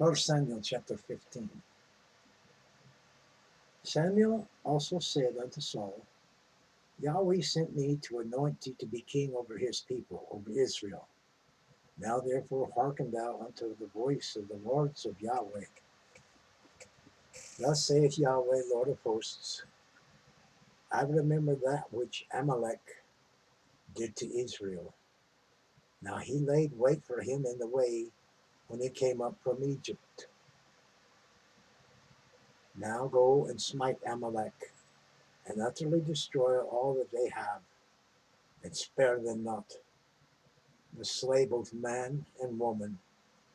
1 Samuel chapter 15. Samuel also said unto Saul, Yahweh sent me to anoint thee to be king over his people, over Israel. Now therefore hearken thou unto the voice of the words of Yahweh. Thus saith Yahweh, Lord of hosts, I remember that which Amalek did to Israel. Now he laid wait for him in the way when he came up from Egypt. Now go and smite Amalek, and utterly destroy all that they have, and spare them not, the slave both man and woman,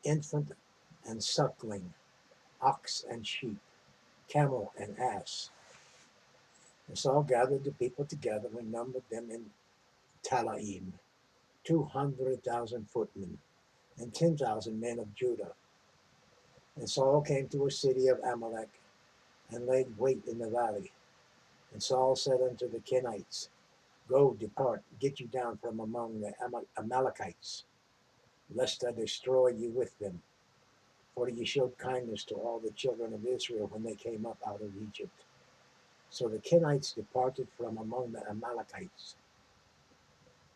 infant and suckling, ox and sheep, camel and ass. And Saul gathered the people together and numbered them in Talaim, 200,000 footmen, and 10,000 men of Judah. And Saul came to a city of Amalek, and laid wait in the valley. And Saul said unto the Kenites, Go, depart, get you down from among the Amalekites, lest I destroy you with them. For ye showed kindness to all the children of Israel when they came up out of Egypt. So the Kenites departed from among the Amalekites.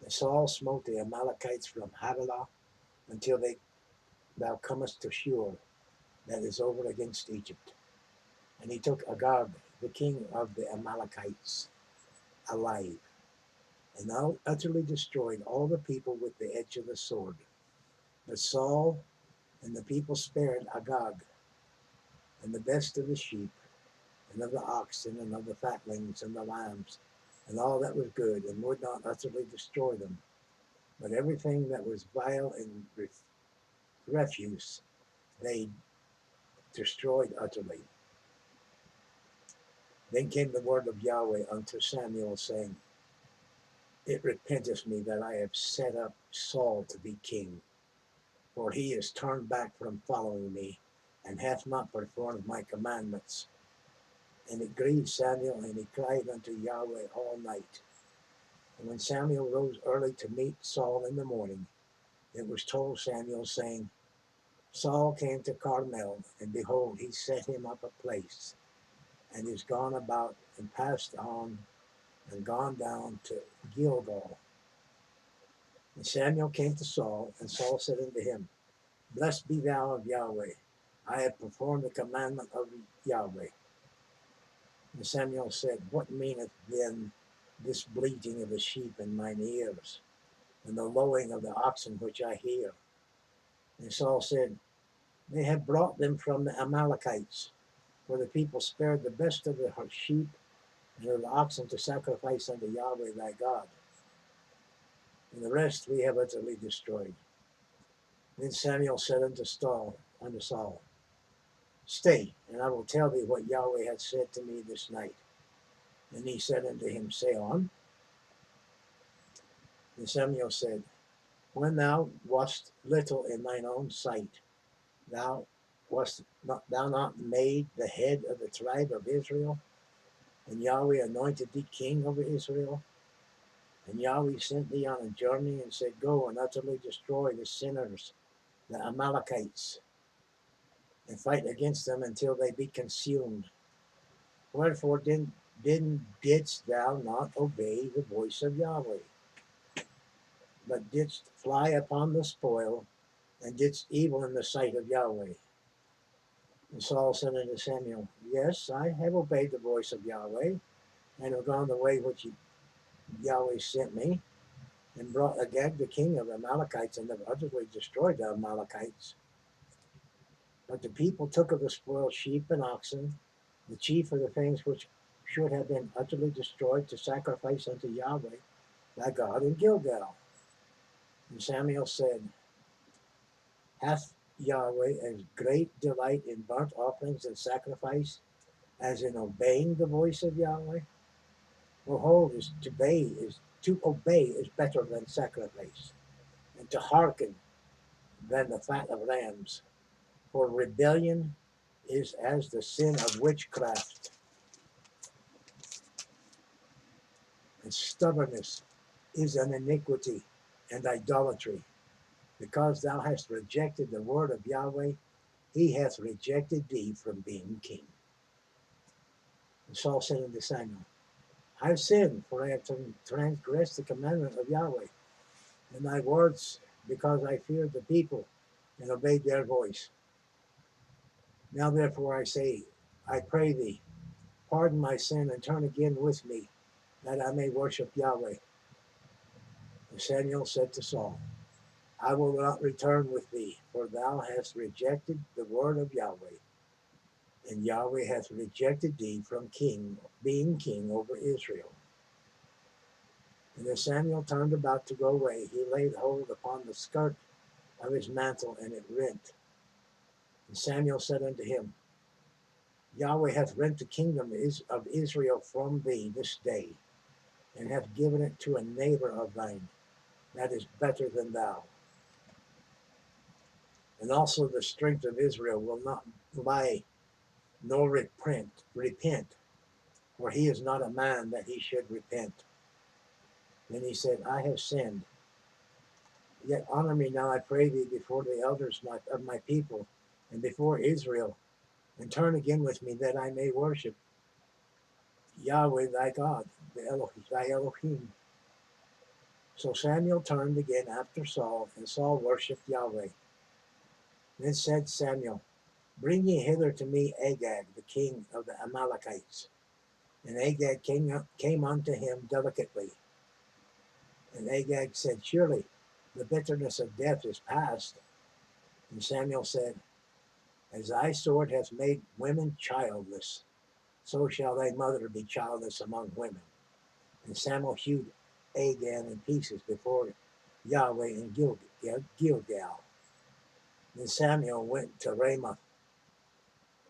And Saul smote the Amalekites from Havilah until thou comest to Shur, that is over against Egypt. And he took Agag, the king of the Amalekites, alive, and thou utterly destroyed all the people with the edge of the sword. But Saul and the people spared Agag, and the best of the sheep, and of the oxen, and of the fatlings, and the lambs, and all that was good, and would not utterly destroy them. But everything that was vile and refuse they destroyed utterly. Then came the word of Yahweh unto Samuel, saying, It repenteth me that I have set up Saul to be king, for he is turned back from following me, and hath not performed my commandments. And it grieved Samuel, and he cried unto Yahweh all night. And when Samuel rose early to meet Saul in the morning, it was told Samuel, saying, Saul came to Carmel, and behold, he set him up a place, and is gone about, and passed on, and gone down to Gilgal. And Samuel came to Saul, and Saul said unto him, Blessed be thou of Yahweh, I have performed the commandment of Yahweh. And Samuel said, What meaneth then this bleating of the sheep in mine ears, and the lowing of the oxen which I hear? And Saul said, They have brought them from the Amalekites, for the people spared the best of the sheep and of the oxen to sacrifice unto Yahweh thy God. And the rest we have utterly destroyed. Then Samuel said unto Saul, Stay, and I will tell thee what Yahweh hath said to me this night. And he said unto him, Say on. And Samuel said, When thou wast little in thine own sight, thou not made the head of the tribe of Israel, and Yahweh anointed thee king over Israel. And Yahweh sent thee on a journey and said, Go and utterly destroy the sinners, the Amalekites, and fight against them until they be consumed. Wherefore didst thou not obey the voice of Yahweh, but didst fly upon the spoil, and didst evil in the sight of Yahweh? And Saul said unto Samuel, Yes, I have obeyed the voice of Yahweh, and have gone the way which Yahweh sent me, and brought Agag the king of the Amalekites, and have utterly destroyed the Amalekites. But the people took of the spoiled sheep and oxen, the chief of the things which should have been utterly destroyed, to sacrifice unto Yahweh thy God in Gilgal. And Samuel said, Hath Yahweh as great delight in burnt offerings and sacrifice as in obeying the voice of Yahweh? Behold, to obey is better than sacrifice, and to hearken than the fat of rams. For rebellion is as the sin of witchcraft, and stubbornness is an iniquity and idolatry. Because thou hast rejected the word of Yahweh, he hath rejected thee from being king. And Saul said unto Samuel, I have sinned, for I have transgressed the commandment of Yahweh and thy words, because I feared the people and obeyed their voice. Now therefore I say, I pray thee, pardon my sin and turn again with me, that I may worship Yahweh. And Samuel said to Saul, I will not return with thee, for thou hast rejected the word of Yahweh, and Yahweh hath rejected thee from being king over Israel. And as Samuel turned about to go away, he laid hold upon the skirt of his mantle, and it rent. And Samuel said unto him, Yahweh hath rent the kingdom of Israel from thee this day, and hath given it to a neighbor of thine, that is better than thou. And also the strength of Israel will not lie, nor repent, for he is not a man that he should repent. Then he said, I have sinned. Yet honor me now, I pray thee, before the elders of my people, and before Israel, and turn again with me, that I may worship Yahweh thy God, thy Elohim. So Samuel turned again after Saul, and Saul worshipped Yahweh. Then said Samuel, Bring ye hither to me Agag, the king of the Amalekites. And Agag came unto him delicately. And Agag said, Surely the bitterness of death is past. And Samuel said, As thy sword hath made women childless, so shall thy mother be childless among women. And Samuel hewed Agag in pieces before Yahweh in Gilgal. Then Samuel went to Ramah,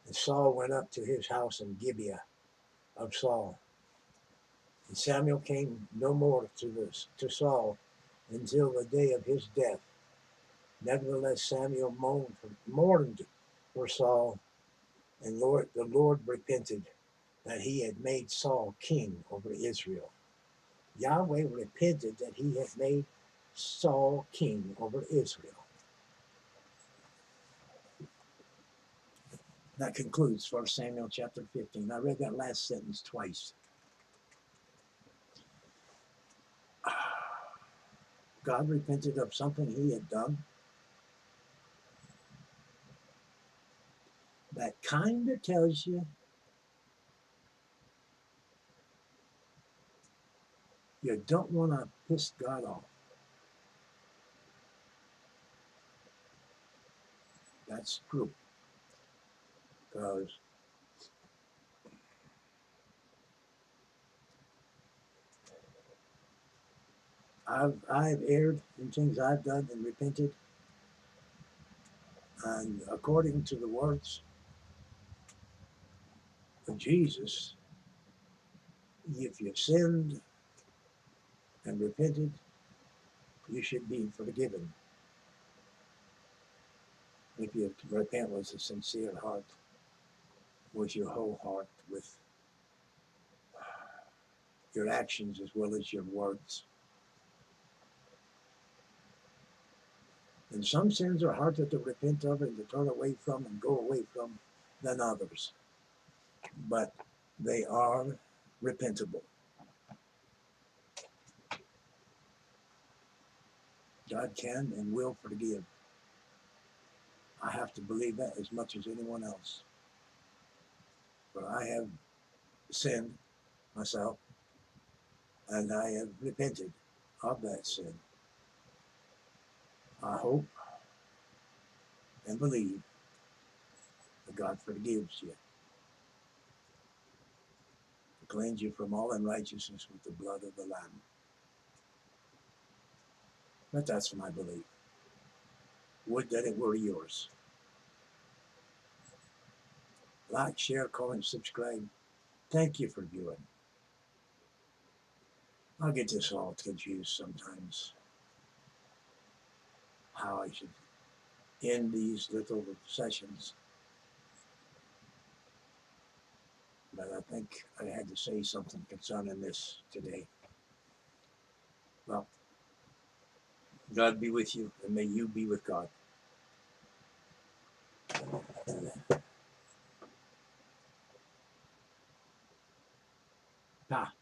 and Saul went up to his house in Gibeah of Saul. And Samuel came no more to Saul until the day of his death. Nevertheless, Samuel mourned for Saul, and the Lord repented that he had made Saul king over Israel. Yahweh repented that he had made Saul king over Israel. That concludes 1 Samuel chapter 15. I read that last sentence twice. God repented of something he had done. That kind of tells you you don't want to piss God off. That's true. Because I've erred in things I've done and repented. And according to the words of Jesus, if you've sinned and repented, you should be forgiven. If you repent with a sincere heart, with your whole heart, with your actions as well as your words. And some sins are harder to repent of and to turn away from and go away from than others. But they are repentable. God can and will forgive. I have to believe that as much as anyone else. But I have sinned myself, and I have repented of that sin. I hope and believe that God forgives you, to cleanse you from all unrighteousness with the blood of the Lamb. But that's my belief. Would that it were yours. Like, share, comment, subscribe. Thank you for viewing. I'll get this all confused sometimes, how I should end these little sessions. But I think I had to say something concerning this today. Well, God be with you, and may you be with God. Pa.